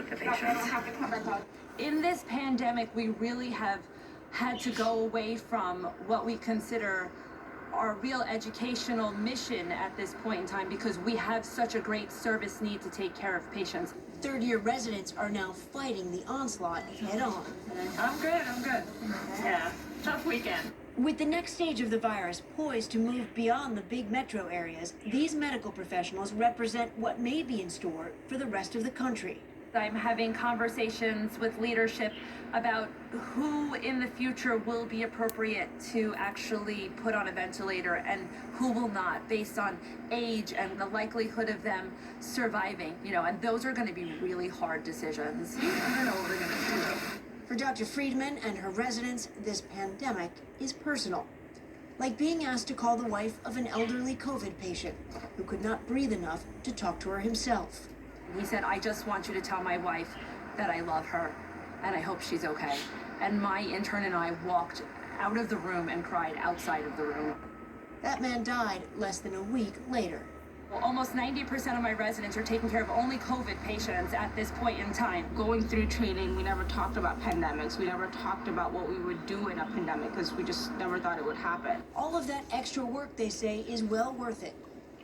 the patients. In this pandemic, we really have had to go away from what we consider our real educational mission at this point in time because we have such a great service need to take care of patients. Third-year residents are now fighting the onslaught head-on. I'm good. Yeah, tough weekend. With the next stage of the virus poised to move beyond the big metro areas, these medical professionals represent what may be in store for the rest of the country. I'm having conversations with leadership about who in the future will be appropriate to actually put on a ventilator and who will not, based on age and the likelihood of them surviving, and those are going to be really hard decisions. I don't know what we're going to do. For Dr. Friedman and her residents, this pandemic is personal. Like being asked to call the wife of an elderly COVID patient who could not breathe enough to talk to her himself. He said, I just want you to tell my wife that I love her and I hope she's okay. And my intern and I walked out of the room and cried outside of the room. That man died less than a week later. Well, almost 90% of my residents are taking care of only COVID patients at this point in time. Going through training, we never talked about pandemics. We never talked about what we would do in a pandemic because we just never thought it would happen. All of that extra work, they say, is well worth it.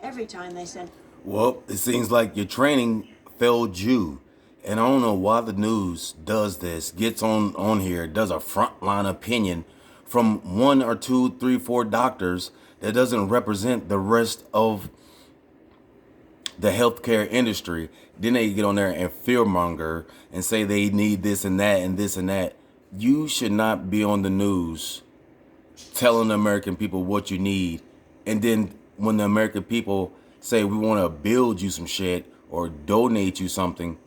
Every time they send... Well, it seems like your training failed you. And I don't know why the news does this, gets on here, does a frontline opinion from 1 or 2, 3, 4 doctors that doesn't represent the rest of the healthcare industry. Then they get on there and fearmonger and say they need this and that and this and that. You should not be on the news telling the American people what you need. And then when the American people say we want to build you some shit or donate you something,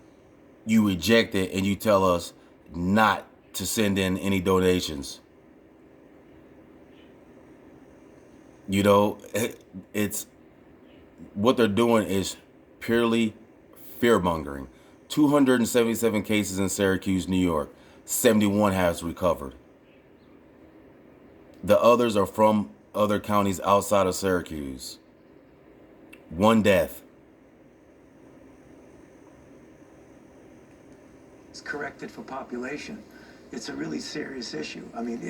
you reject it and you tell us not to send in any donations. It's what they're doing is purely fear-mongering. 277 cases in Syracuse, New York. 71 has recovered. The others are from other counties outside of Syracuse. 1 death. It's corrected for population. It's a really serious issue. I mean,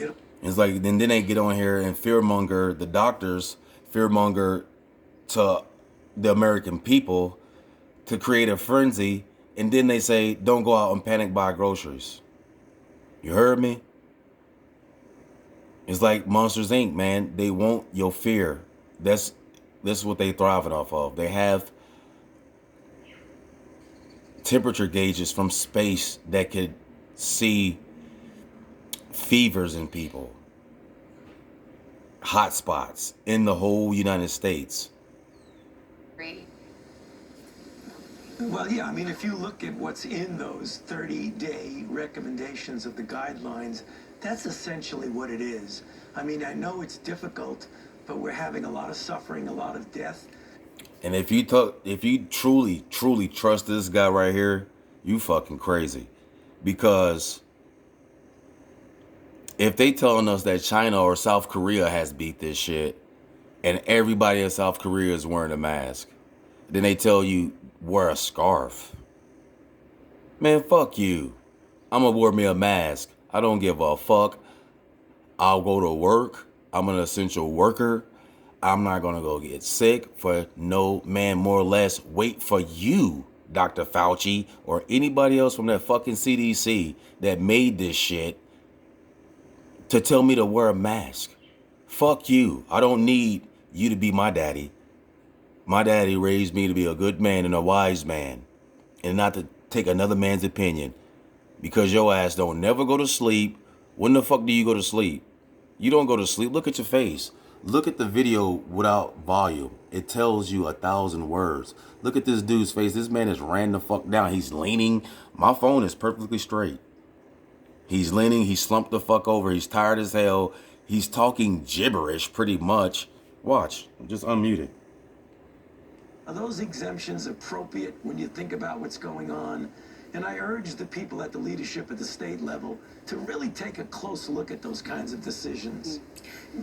it's like then they get on here and fearmonger the doctors, fearmonger to the American people to create a frenzy, and then they say don't go out and panic buy groceries. You heard me? It's like Monsters Inc., man. They want your fear. That's what they thriving off of. They have temperature gauges from space that could see fevers in people, hot spots in the whole United States. well, yeah, I mean, if you look at what's in those 30-day recommendations of the guidelines, that's essentially what it is. I mean, I know it's difficult, but we're having a lot of suffering, a lot of death. And if you truly trust this guy right here, you fucking crazy. Because if they telling us that China or South Korea has beat this shit, and everybody in South Korea is wearing a mask, then they tell you wear a scarf. Man, fuck you. I'm gonna wear me a mask. I don't give a fuck. I'll go to work. I'm an essential worker. I'm not gonna go get sick for no man, more or less wait for you, Dr. Falchi, or anybody else from that fucking CDC that made this shit to tell me to wear a mask. Fuck you. I don't need you to be my daddy. My daddy raised me to be a good man and a wise man, and not to take another man's opinion, because your ass don't never go to sleep. When the fuck do you go to sleep? You don't go to sleep. Look at your face. Look at the video without volume. It tells you 1,000 words. Look at this dude's face. This man is ran the fuck down. He's leaning. My phone is perfectly straight. He's leaning. He slumped the fuck over. He's tired as hell. He's talking gibberish pretty much. Watch. Just unmute it. Are those exemptions appropriate when you think about what's going on? And I urge the people at the leadership at the state level to really take a close look at those kinds of decisions.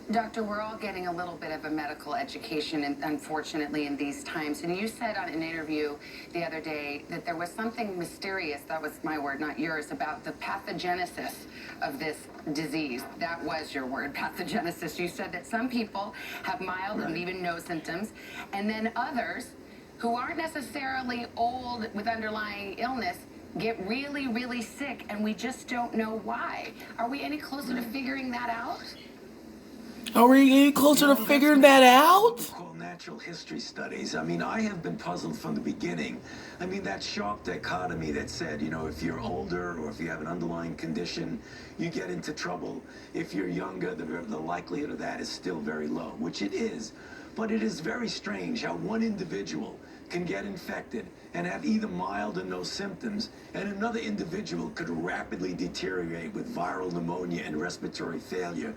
Doctor, we're all getting a little bit of a medical education, unfortunately, in these times. And you said on an interview the other day that there was something mysterious, that was my word, not yours, about the pathogenesis of this disease. That was your word, pathogenesis. You said that some people have mild and even no symptoms, and then others who aren't necessarily old with underlying illness get really, really sick, and we just don't know why. Are we any closer to figuring that out? Are we any closer to figuring that out? Call natural history studies. I mean, I have been puzzled from the beginning. I mean, that sharp dichotomy that said, you know, if you're older or if you have an underlying condition, you get into trouble. If you're younger, the likelihood of that is still very low, which it is. But it is very strange how one individual can get infected and have either mild or no symptoms, and another individual could rapidly deteriorate with viral pneumonia and respiratory failure.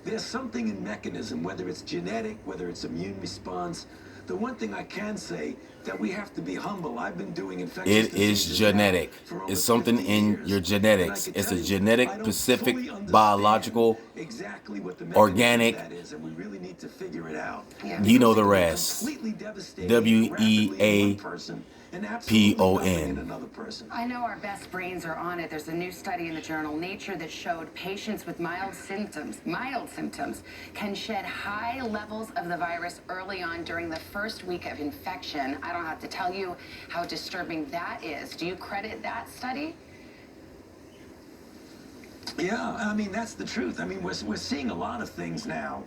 There's something in mechanism, whether it's genetic, whether it's immune response. The one thing I can say that we have to be humble. I've been doing infectious It is diseases genetic. now for over It's something 50 in years. your And I genetics. can It's tell a you, genetic, I don't specific, fully understand biological, exactly what the organic. mechanism that is, and we really need to figure it out. Yeah. You know the Because it can be rest. completely devastating WEAPON. rapidly in one person and absolutely nothing in another person. I know our best brains are on it. There's a new study in the journal Nature that showed patients with mild symptoms, can shed high levels of the virus early on during the first week of infection. I don't have to tell you how disturbing that is. Do you credit that study? Yeah, I mean, that's the truth. I mean, we're seeing a lot of things now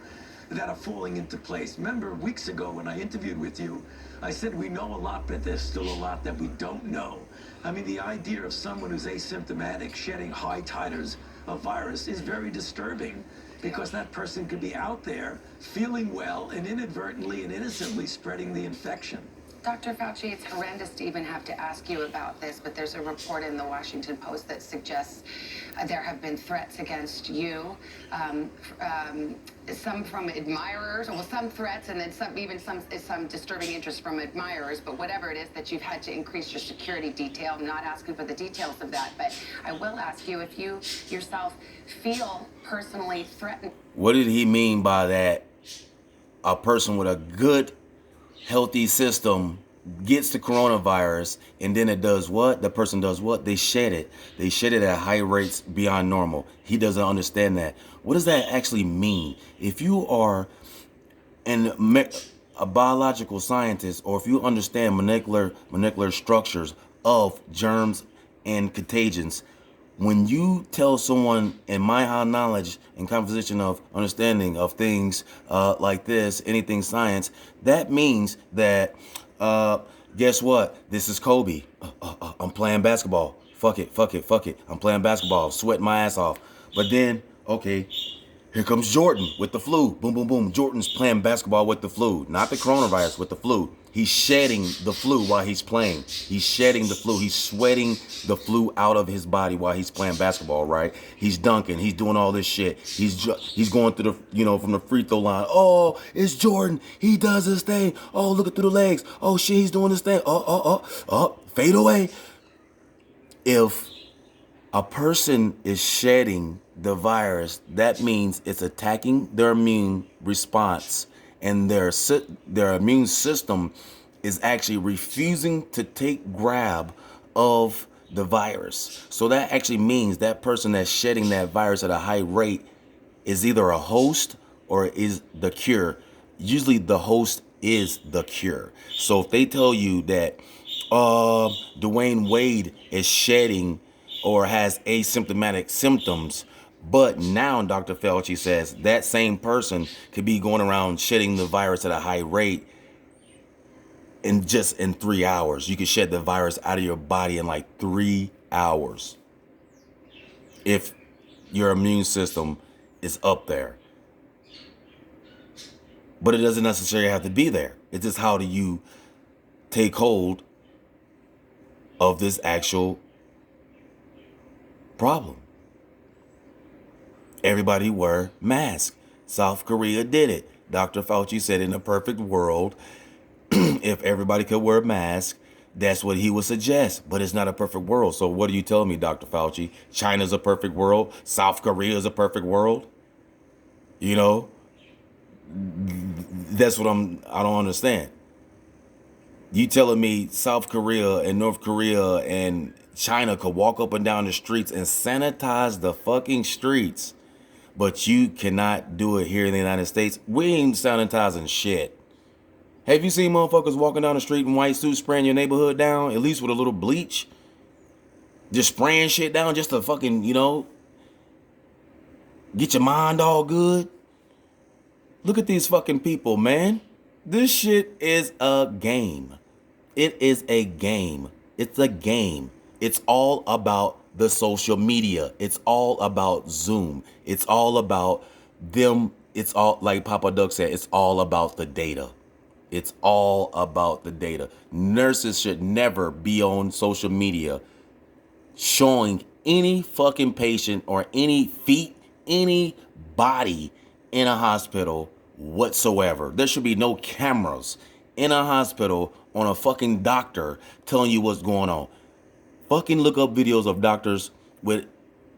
that are falling into place. Remember, weeks ago when I interviewed with you, I said we know a lot, but there's still a lot that we don't know. I mean, the idea of someone who's asymptomatic shedding high titers of virus is very disturbing, because that person could be out there feeling well and inadvertently and innocently spreading the infection. Dr. Fauci, it's horrendous to even have to ask you about this, but there's a report in the Washington Post that suggests there have been threats against you, some from admirers, well, some threats, and then some disturbing interest from admirers, but whatever it is, that you've had to increase your security detail. I'm not asking for the details of that, but I will ask you if you yourself feel personally threatened. What did he mean by that? A person with a good, healthy system gets the coronavirus, and then it does what? The person does what? They shed it. They shed it at high rates beyond normal. He doesn't understand that. What does that actually mean? If you are a biological scientist, or if you understand molecular structures of germs and contagions, when you tell someone, in my high knowledge and composition of understanding of things like this, anything science, that means that, guess what? This is Kobe. I'm playing basketball. Fuck it. I'm playing basketball, sweating my ass off. But then, okay, here comes Jordan with the flu. Boom, boom, boom. Jordan's playing basketball with the flu. Not the coronavirus, with the flu. He's shedding the flu while he's playing. He's shedding the flu. He's sweating the flu out of his body while he's playing basketball, right? He's dunking. He's doing all this shit. He's going through the, from the free throw line. Oh, it's Jordan. He does his thing. Oh, look it through the legs. Oh, shit, he's doing his thing. Fade away. If a person is shedding the virus, that means it's attacking their immune response, and their immune system is actually refusing to take grab of the virus. So that actually means that person that's shedding that virus at a high rate is either a host or is the cure. Usually the host is the cure. So if they tell you that Dwayne Wade is shedding or has asymptomatic symptoms, but now Dr. Falchi says that same person could be going around shedding the virus at a high rate in 3 hours. You can shed the virus out of your body in like 3 hours if your immune system is up there. But it doesn't necessarily have to be there. It's just, how do you take hold of this actual problem? Everybody wear masks. South Korea did it. Dr. Fauci said in a perfect world, if everybody could wear masks, That's what he would suggest, but it's not a perfect world. So what are you telling me, Dr. Fauci? China's a perfect world. South Korea is a perfect world. You know, that's what I don't understand. You telling me South Korea and North Korea and China could walk up and down the streets and sanitize the fucking streets, but you cannot do it here in the United States? We ain't sanitizing shit. Have you seen motherfuckers walking down the street in white suits spraying your neighborhood down, at least with a little bleach? Just spraying shit down just to fucking, you know, get your mind all good? Look at these fucking people, man. This shit is a game. It is a game. It's a game. It's all about the social media. It's all about Zoom. It's all about them. It's all, like Papa Doug said, it's all about the data. It's all about the data. Nurses should never be on social media showing any fucking patient or any body in a hospital whatsoever. There should be no cameras in a hospital on a fucking doctor telling you what's going on. Fucking look up videos of doctors with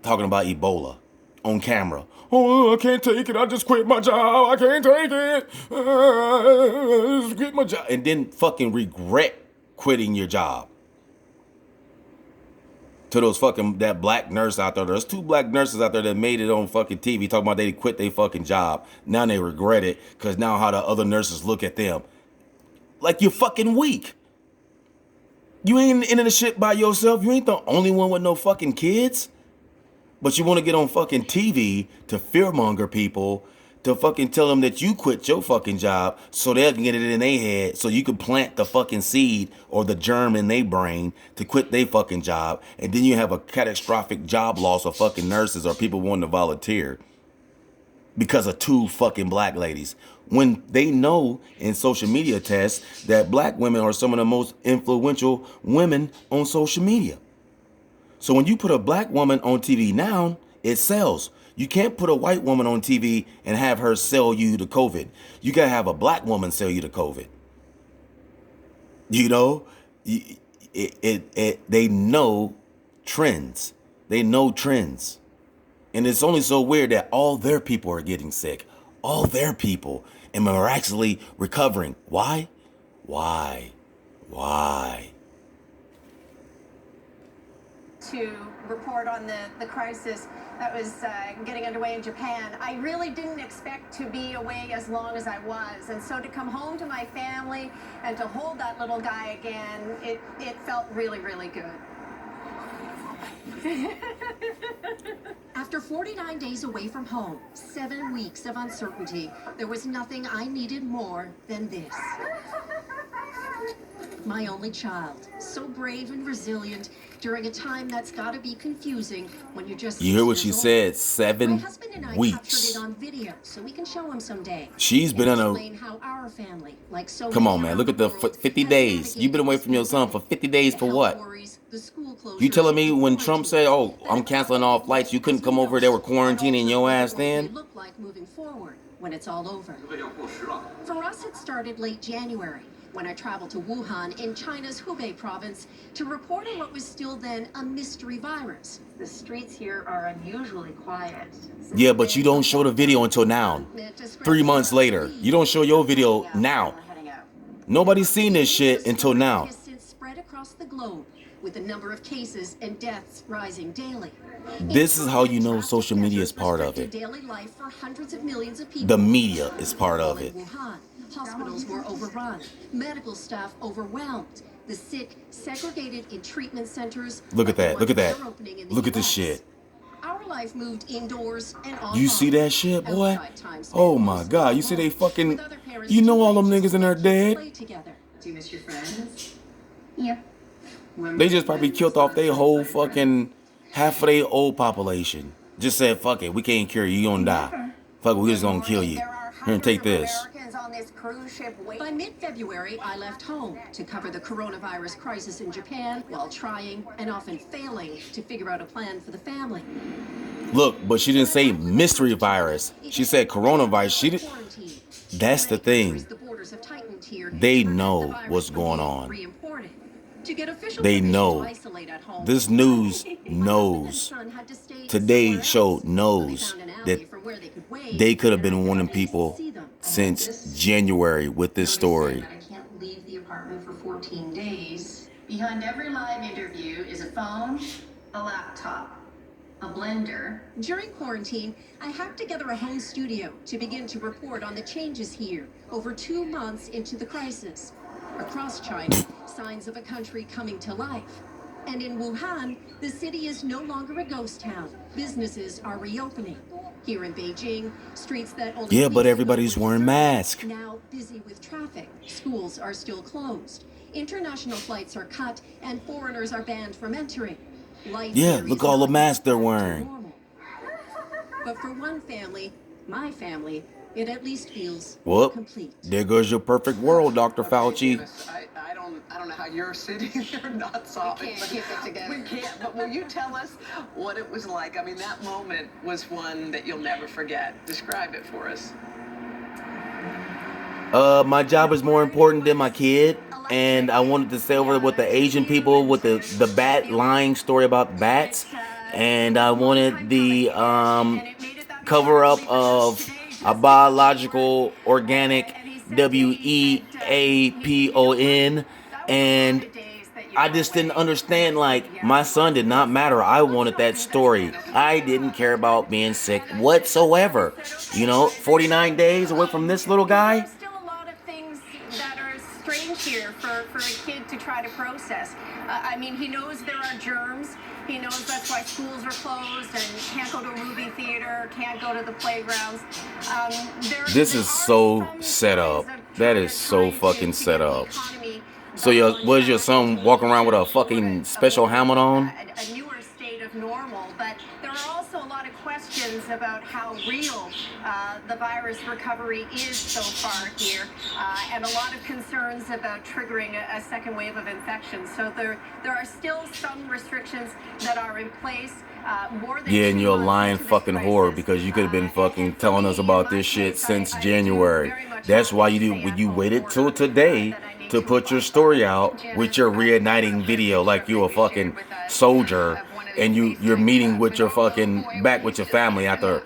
talking about Ebola on camera. Oh, I can't take it. I just quit my job. I can't take it. I just quit my job. And then fucking regret quitting your job. To those fucking, that black nurse out there. There's 2 black nurses out there that made it on fucking TV talking about they quit their fucking job. Now they regret it because now how the other nurses look at them. Like you're fucking weak. You ain't in the shit by yourself. You ain't the only one with no fucking kids. But you want to get on fucking TV to fearmonger people, to fucking tell them that you quit your fucking job so they can get it in their head, so you can plant the fucking seed or the germ in their brain to quit their fucking job. And then you have a catastrophic job loss of fucking nurses or people wanting to volunteer because of 2 fucking black ladies. When they know in social media tests that black women are some of the most influential women on social media. So when you put a black woman on TV now, it sells. You can't put a white woman on TV and have her sell you the COVID. You gotta have a black woman sell you the COVID. You know, they know trends. They know trends. And it's only so weird that all their people are getting sick. All their people. And miraculously recovering. Why? Why? To report on the crisis that was getting underway in Japan. I really didn't expect to be away as long as I was, and so to come home to my family and to hold that little guy again, it felt really, really good. After 49 days away from home, 7 weeks of uncertainty, there was nothing I needed more than this. My only child, so brave and resilient during a time that's got to be confusing when you're just. You hear what she said? 7 My husband and I weeks. captured it on video so we can show him someday. She's been on Explain how our family, like so Come many on, man. around Look at the world, 50 has days. navigated You've been away from your this son for 50 days the for health what? worries, the school You closures, telling me the when Trump quarantine. said, oh, I'm canceling all flights, you couldn't come over, they were quarantining your ass then? Look like moving forward when it's all over. For us, it started late January when I traveled to Wuhan in China's Hubei province to report on what was still then a mystery virus. The streets here are unusually quiet. Yeah, but you don't show the video until now. 3 months later. You don't show your video now. Nobody's seen this shit until now. Has since spread across the globe, with the number of cases and deaths rising daily. This is how you know social media is part of it. Daily life for hundreds of millions of people. The media is part of it. Wuhan, hospitals were overrun, medical staff overwhelmed, the sick segregated in treatment centers. Look at that. Look at that. They're opening in the Look at this US. shit. Our life moved indoors and online. You see that shit, boy? Outside time spent Oh my mostly God. at You see they home, fucking, with other parents you know too all them late niggas in there to dead? play together. Do you miss your friends? Yeah. They just probably killed off their whole fucking, half of their old population. Just said, fuck it, we can't cure you, you gonna die. Fuck it, we just gonna kill you. Here, and take this. Americans on this cruise ship waiting. By mid-February, I left home to cover the coronavirus crisis in Japan while trying and often failing to figure out a plan for the family. Look, but she didn't say mystery virus. She said coronavirus. She did. That's the thing. They know what's going on. To get official They permission know. to isolate at home, This news my husband knows. and son had to stay Today somewhere show else. knows So they found an that alley from where they could wait, they could have and I been could warning at least people see them. since January with this story. I can't leave the apartment for 14 days. Behind every live interview is a phone, a laptop, a blender. During quarantine, I hacked together a home studio to begin to report on the changes here over 2 months into the crisis. Across China, signs of a country coming to life. And in Wuhan, the city is no longer a ghost town. Businesses are reopening. Here in Beijing, streets that only Yeah, but weeks ago everybody's were wearing deserted, masks. now busy with traffic. Schools are still closed. International flights are cut, and foreigners are banned from entering. Life Yeah, here look is all the not masks they're back to wearing. normal. But for one family, my family, it at least feels Whoop. complete. There goes your perfect world, Dr. Fauci. I don't know how you're sitting here not sobbing. We can't keep it together. We can't, but will you tell us what it was like? I mean, that moment was one that you'll never forget. Describe it for us. My job is more important than my kid, and I wanted to say over with the Asian people with the bat lying story about bats, and I wanted the cover up of a biological organic WEAPON, and I just didn't understand, like, my son did not matter. I wanted that story. I didn't care about being sick whatsoever. 49 days away from this little guy. There's still a lot of things that are strange here for a kid to try to process. I mean, he knows there are germs. He knows that's why schools are closed and can't go to a movie theater, can't go to the playgrounds. This is so set up. That is so fucking set up. So was your son walking around with a fucking special helmet on? A newer state of normal, but there are also a lot of questions about how real the virus recovery is so far here, and a lot of concerns about triggering a second wave of infection. So there are still some restrictions that are in place. More than Yeah, and 2 you're a months lying into this fucking whore crisis. because you could have been And fucking for telling me, us about in my this shit case, since I do January. very much That's have why a you stay-at-home waited till order today that I need to put your abide story by. out with your reigniting video like you a fucking soldier and you're meeting with your fucking back with your family after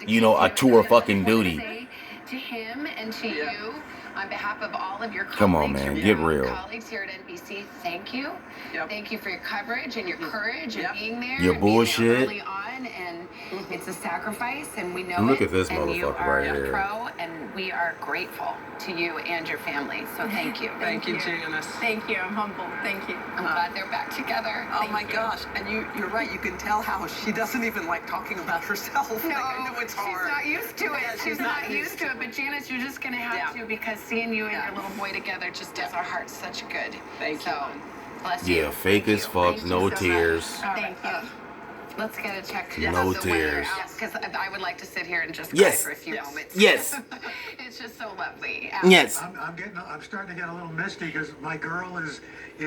a tour fucking duty. To him and to you, on behalf of all of your colleagues, Come on, man, get real. colleagues here at NBC, thank you. Yep. Thank you for your coverage and your courage and being there. Your and being there bullshit. early on, and it's a sacrifice, and we know Look it. at this and you motherfucker are right a here. pro, and we are grateful to you and your family. So thank you. Thank you, Janice. Thank you. I'm humbled. Thank you. I'm glad they're back together. Oh my gosh, and you're right, you can tell how she doesn't even like talking about herself. No, Like, I know it's hard. she's not used to it. Yeah, She's not used to it. But Janice, you're just gonna have Yeah. to, because seeing you and your little boy together just does our hearts such good. Thank so, you. bless you. Yeah, fake as fuck, Thank you no so much. tears. Thank you. Let's get a check. No of the weather tears. out, because I would like to sit here and just cry Yes. for a few moments. Yes. It's just so lovely. Yes. I'm starting to get a little misty because my girl is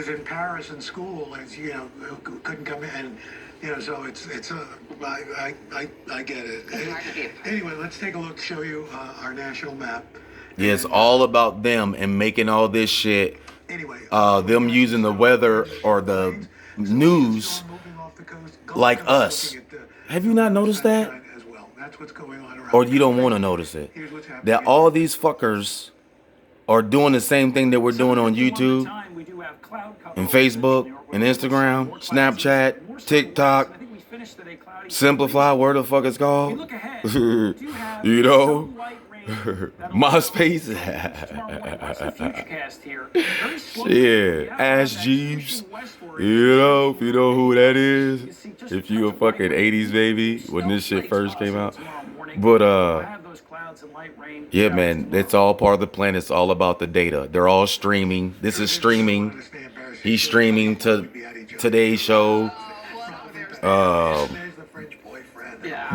in Paris in school and couldn't come in, so I get it. It's hard to be a part. Anyway, let's take a look. Show you our national map. Yeah, it's all about them and making all this shit. Anyway, Them using the weather or the news like us. Have you not noticed that? As well. That's what's going on around. Or you don't want to notice it? Here's what's happening. That all these fuckers are doing the same thing that we're doing on YouTube and Facebook and Instagram, Snapchat, TikTok, Simplify, where the fuck it's called? MySpace. Shit, Ash Jeeves. If you know who that is. If you a fucking 80s baby when this shit first came out. But yeah, man, it's all part of the plan. It's all about the data. They're all streaming. This is streaming. He's streaming to today's show.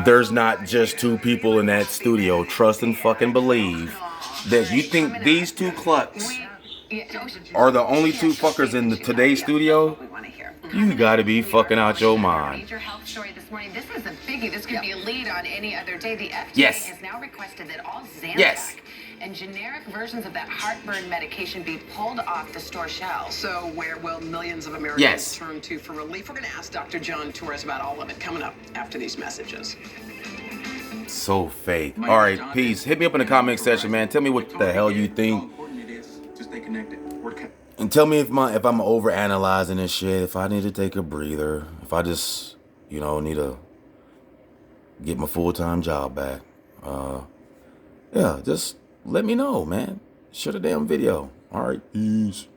There's not just two people in that studio. Trust and fucking believe that you think these two clucks are the only two fuckers in the today's studio. You gotta be fucking out your mind. Major health story this morning. This is a biggie. This could be a lead on any other day. The FDA Yes. has now requested that all Zantac Yes. and generic versions of that heartburn medication be pulled off the store shelves. So where will millions of Americans Yes. turn to for relief? We're going to ask Dr. John Torres about all of it coming up after these messages. So fake. All right, peace. Hit me up in the comment section, man. Tell me what the hell you think. And tell me if I'm overanalyzing this shit, if I need to take a breather, if I just, you know, need to get my full-time job back. Yeah, just let me know, man. Share the damn video. All right, peace.